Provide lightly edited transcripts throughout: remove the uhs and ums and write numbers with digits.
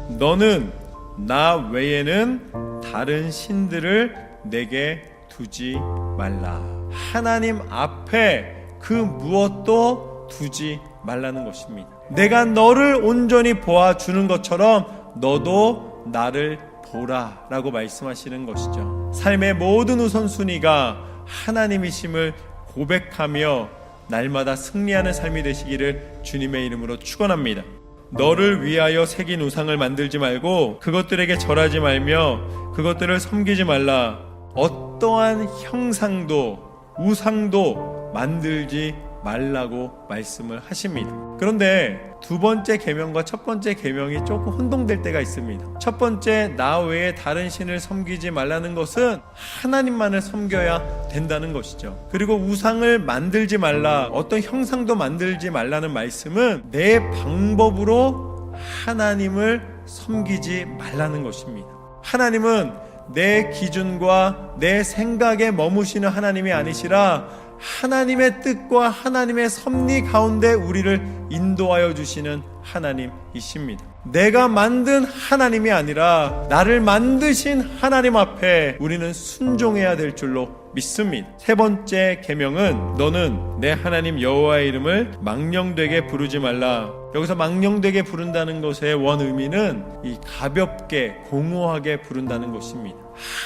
너는 나 외에는 다른 신들을 내게 두지 말라. 하나님 앞에 그 무엇도 두지 말라는 것입니다. 내가 너를 온전히 보아주는 것처럼 너도 나를 보라 라고 말씀하시는 것이죠. 삶의 모든 우선순위가 하나님이심을 고백하며 날마다 승리하는 삶이 되시기를 주님의 이름으로 축원합니다. 너를 위하여 새긴 우상을 만들지 말고 그것들에게 절하지 말며 그것들을 섬기지 말라. 어떠한 형상도 우상도 만들지 말라고 말씀을 하십니다. 그런데 두 번째 계명과 첫 번째 계명이 조금 혼동될 때가 있습니다. 첫 번째, 나 외에 다른 신을 섬기지 말라는 것은 하나님만을 섬겨야 된다는 것이죠. 그리고 우상을 만들지 말라, 어떤 형상도 만들지 말라는 말씀은 내 방법으로 하나님을 섬기지 말라는 것입니다. 하나님은 내 기준과 내 생각에 머무시는 하나님이 아니시라 하나님의 뜻과 하나님의 섭리 가운데 우리를 인도하여 주시는 하나님이십니다. 내가 만든 하나님이 아니라 나를 만드신 하나님 앞에 우리는 순종해야 될 줄로 믿습니다. 세 번째 계명은 너는 내 하나님 여호와의 이름을 망령되게 부르지 말라. 여기서 망령되게 부른다는 것의 원 의미는 이 가볍게 공허하게 부른다는 것입니다.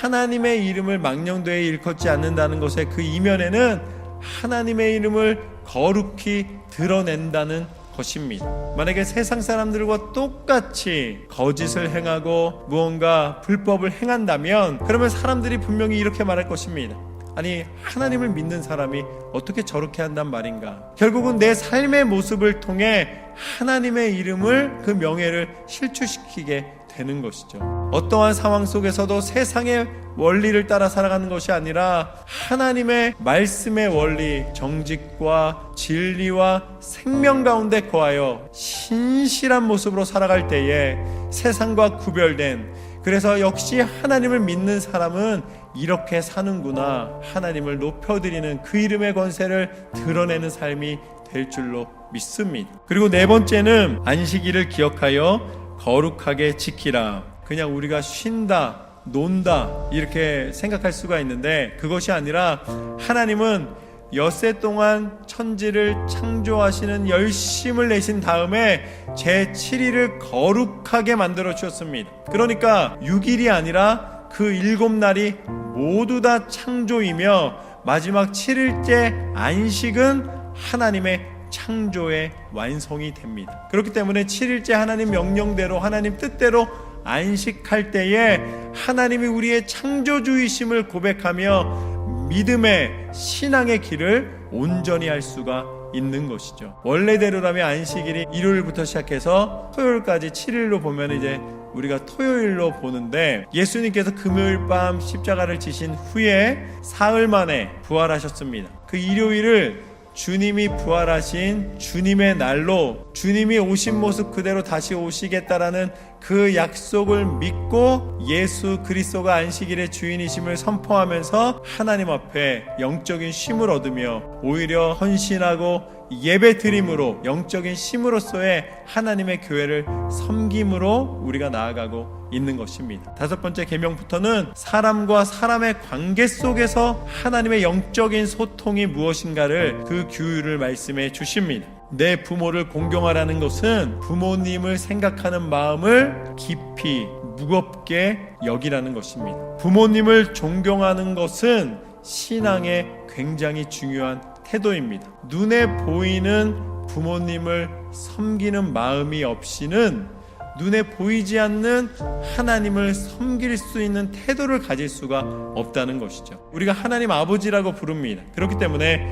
하나님의 이름을 망령되게 일컫지 않는다는 것의 그 이면에는 하나님의 이름을 거룩히 드러낸다는 것입니다. 만약에 세상 사람들과 똑같이 거짓을 행하고 무언가 불법을 행한다면 그러면 사람들이 분명히 이렇게 말할 것입니다. 아니, 하나님을 믿는 사람이 어떻게 저렇게 한단 말인가. 결국은 내 삶의 모습을 통해 하나님의 이름을, 그 명예를 실추시키게 되는 것이죠. 어떠한 상황 속에서도 세상의 원리를 따라 살아가는 것이 아니라 하나님의 말씀의 원리, 정직과 진리와 생명 가운데 거하여 신실한 모습으로 살아갈 때에 세상과 구별된, 그래서 역시 하나님을 믿는 사람은 이렇게 사는구나, 하나님을 높여드리는 그 이름의 권세를 드러내는 삶이 될 줄로 믿습니다. 그리고 네 번째는 안식일을 기억하여 거룩하게 지키라. 그냥 우리가 쉰다, 논다 이렇게 생각할 수가 있는데 그것이 아니라 하나님은 엿새 동안 천지를 창조하시는 열심을 내신 다음에 제7일을 거룩하게 만들어 주셨습니다. 그러니까 6일이 아니라 그 7날이 모두 다 창조이며 마지막 7일째 안식은 하나님의 창조의 완성이 됩니다. 그렇기 때문에 7일째 하나님 명령대로, 하나님 뜻대로 안식할 때에 하나님이 우리의 창조주이심을 고백하며 믿음의 신앙의 길을 온전히 할 수가 있는 것이죠. 원래대로라면 안식일이 일요일부터 시작해서 토요일까지 7일로 보면 이제 우리가 토요일로 보는데 예수님께서 금요일 밤 십자가를 지신 후에 사흘 만에 부활하셨습니다. 그 일요일을 주님이 부활하신 주님의 날로 주님이 오신 모습 그대로 다시 오시겠다라는 그 약속을 믿고 예수 그리스도가 안식일의 주인이심을 선포하면서 하나님 앞에 영적인 쉼을 얻으며 오히려 헌신하고 예배 드림으로 영적인 쉼으로서의 하나님의 교회를 섬김으로 우리가 나아가고 있는 것입니다. 다섯 번째 계명부터는 사람과 사람의 관계 속에서 하나님의 영적인 소통이 무엇인가를 그 규율을 말씀해 주십니다. 내 부모를 공경하라는 것은 부모님을 생각하는 마음을 깊이 무겁게 여기라는 것입니다. 부모님을 존경하는 것은 신앙의 굉장히 중요한 태도입니다. 눈에 보이는 부모님을 섬기는 마음이 없이는 눈에 보이지 않는 하나님을 섬길 수 있는 태도를 가질 수가 없다는 것이죠. 우리가 하나님 아버지라고 부릅니다. 그렇기 때문에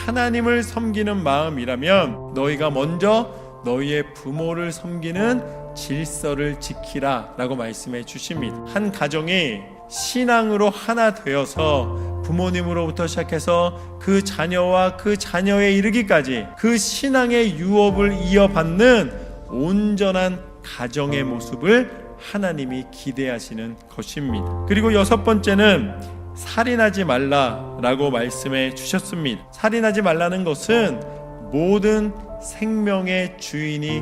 하나님을 섬기는 마음이라면 너희가 먼저 너희의 부모를 섬기는 질서를 지키라 라고 말씀해 주십니다. 한 가정이 신앙으로 하나 되어서 부모님으로부터 시작해서 그 자녀와 그 자녀에 이르기까지 그 신앙의 유업을 이어받는 온전한 가정의 모습을 하나님이 기대하시는 것입니다. 그리고 여섯 번째는 살인하지 말라라고 말씀해 주셨습니다. 살인하지 말라는 것은 모든 생명의 주인이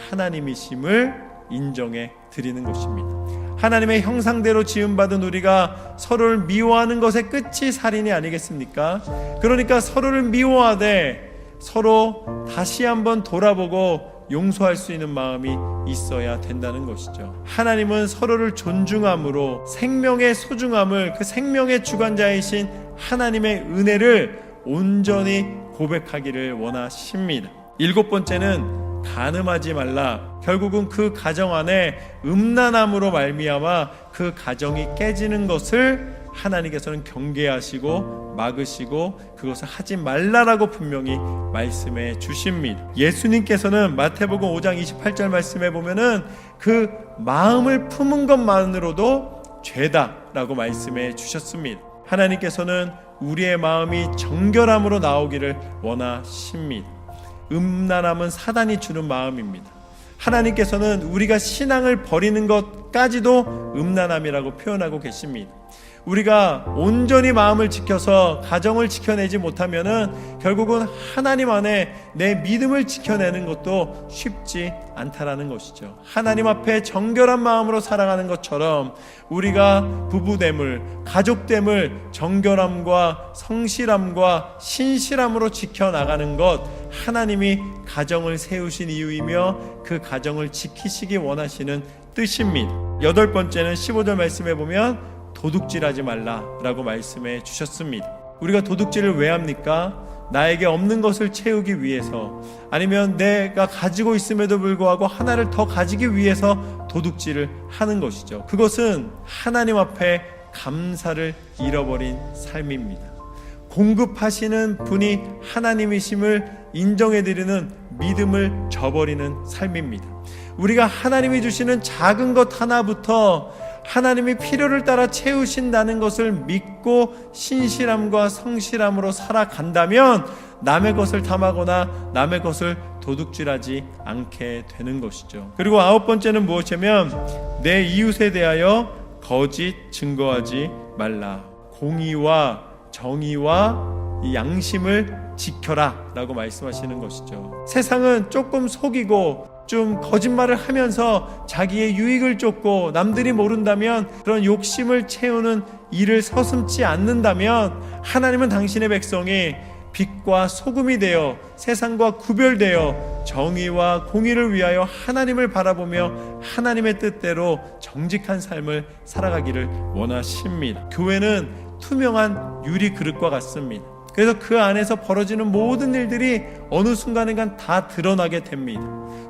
하나님이심을 인정해 드리는 것입니다. 하나님의 형상대로 지음받은 우리가 서로를 미워하는 것의 끝이 살인이 아니겠습니까? 그러니까 서로를 미워하되 서로 다시 한번 돌아보고 용서할 수 있는 마음이 있어야 된다는 것이죠. 하나님은 서로를 존중함으로 생명의 소중함을, 그 생명의 주관자이신 하나님의 은혜를 온전히 고백하기를 원하십니다. 7번째는 간음하지 말라. 결국은 그 가정 안에 음란함으로 말미암아 그 가정이 깨지는 것을 하나님께서는 경계하시고 막으시고 그것을 하지 말라라고 분명히 말씀해 주십니다. 예수님께서는 마태복음 5장 28절 말씀에 보면은 그 마음을 품은 것만으로도 죄다라고 말씀해 주셨습니다. 하나님께서는 우리의 마음이 정결함으로 나오기를 원하십니다. 음란함은 사단이 주는 마음입니다. 하나님께서는 우리가 신앙을 버리는 것까지도 음란함이라고 표현하고 계십니다. 우리가 온전히 마음을 지켜서 가정을 지켜내지 못하면은 결국은 하나님 안에 내 믿음을 지켜내는 것도 쉽지 않다라는 것이죠. 하나님 앞에 정결한 마음으로 살아가는 것처럼 우리가 부부됨을, 가족됨을 정결함과 성실함과 신실함으로 지켜나가는 것, 하나님이 가정을 세우신 이유이며 그 가정을 지키시기 원하시는 뜻입니다. 8번째는 15절 말씀에 보면 도둑질하지 말라라고 말씀해 주셨습니다. 우리가 도둑질을 왜 합니까? 나에게 없는 것을 채우기 위해서, 아니면 내가 가지고 있음에도 불구하고 하나를 더 가지기 위해서 도둑질을 하는 것이죠. 그것은 하나님 앞에 감사를 잃어버린 삶입니다. 공급하시는 분이 하나님이심을 인정해드리는 믿음을 저버리는 삶입니다. 우리가 하나님이 주시는 작은 것 하나부터 하나님이 필요를 따라 채우신다는 것을 믿고 신실함과 성실함으로 살아간다면 남의 것을 탐하거나 남의 것을 도둑질하지 않게 되는 것이죠. 그리고 9번째는 무엇이냐면 내 이웃에 대하여 거짓 증거하지 말라. 공의와 정의와 이 양심을 지켜라 라고 말씀하시는 것이죠. 세상은 조금 속이고 좀 거짓말을 하면서 자기의 유익을 쫓고 남들이 모른다면 그런 욕심을 채우는 일을 서슴지 않는다면 하나님은 당신의 백성이 빛과 소금이 되어 세상과 구별되어 정의와 공의를 위하여 하나님을 바라보며 하나님의 뜻대로 정직한 삶을 살아가기를 원하십니다. 교회는 투명한 유리 그릇과 같습니다. 그래서 그 안에서 벌어지는 모든 일들이 어느 순간인간 다 드러나게 됩니다.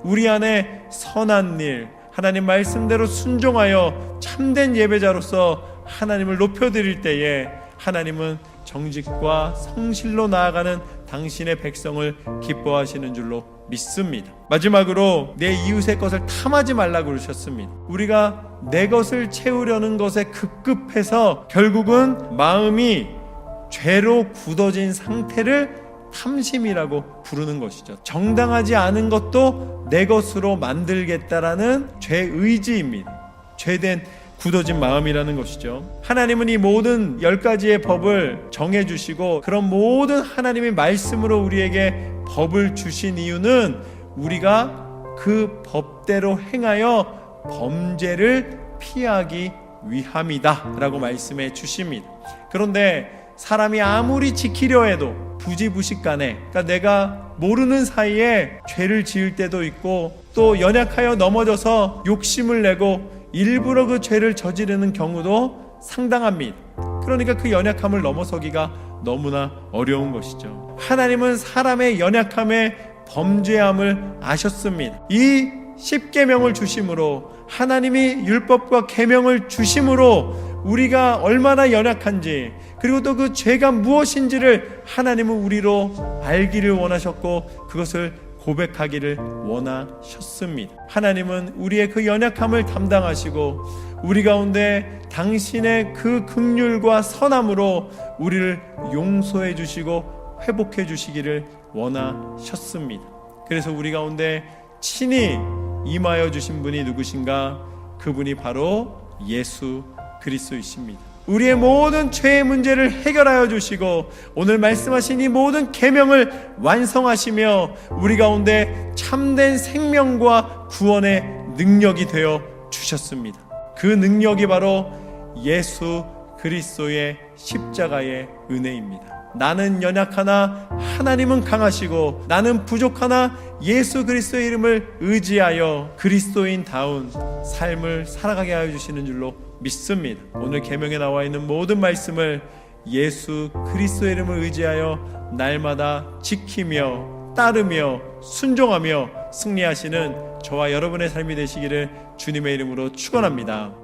우리 안에 선한 일, 하나님 말씀대로 순종하여 참된 예배자로서 하나님을 높여드릴 때에 하나님은 정직과 성실로 나아가는 당신의 백성을 기뻐하시는 줄로 믿습니다. 마지막으로 내 이웃의 것을 탐하지 말라고 그러셨습니다. 우리가 내 것을 채우려는 것에 급급해서 결국은 마음이 죄로 굳어진 상태를 탐심이라고 부르는 것이죠. 정당하지 않은 것도 내 것으로 만들겠다라는 죄의지입니다. 죄된 굳어진 마음이라는 것이죠. 하나님은 이 모든 10가지의 법을 정해주시고 그런 모든 하나님의 말씀으로 우리에게 법을 주신 이유는 우리가 그 법대로 행하여 범죄를 피하기 위함이다 라고 말씀해 주십니다. 그런데 사람이 아무리 지키려 해도 부지부식간에, 그러니까 내가 모르는 사이에 죄를 지을 때도 있고 또 연약하여 넘어져서 욕심을 내고 일부러 그 죄를 저지르는 경우도 상당합니다. 그러니까 그 연약함을 넘어서기가 너무나 어려운 것이죠. 하나님은 사람의 연약함에 범죄함을 아셨습니다. 이 10계명을 주심으로, 하나님이 율법과 계명을 주심으로 우리가 얼마나 연약한지, 그리고 또 그 죄가 무엇인지를 하나님은 우리로 알기를 원하셨고 그것을 고백하기를 원하셨습니다. 하나님은 우리의 그 연약함을 담당하시고 우리 가운데 당신의 그 긍휼과 선함으로 우리를 용서해 주시고 회복해 주시기를 원하셨습니다. 그래서 우리 가운데 친히 임하여 주신 분이 누구신가? 그분이 바로 예수 그리스도이십니다. 우리의 모든 죄의 문제를 해결하여 주시고 오늘 말씀하신 이 모든 계명을 완성하시며 우리 가운데 참된 생명과 구원의 능력이 되어 주셨습니다. 그 능력이 바로 예수 그리스도의 십자가의 은혜입니다. 나는 연약하나 하나님은 강하시고 나는 부족하나 예수 그리스도의 이름을 의지하여 그리스도인다운 삶을 살아가게 하여 주시는 줄로 믿습니다. 오늘 계명에 나와 있는 모든 말씀을 예수 그리스도의 이름을 의지하여 날마다 지키며 따르며 순종하며 승리하시는 저와 여러분의 삶이 되시기를 주님의 이름으로 축원합니다.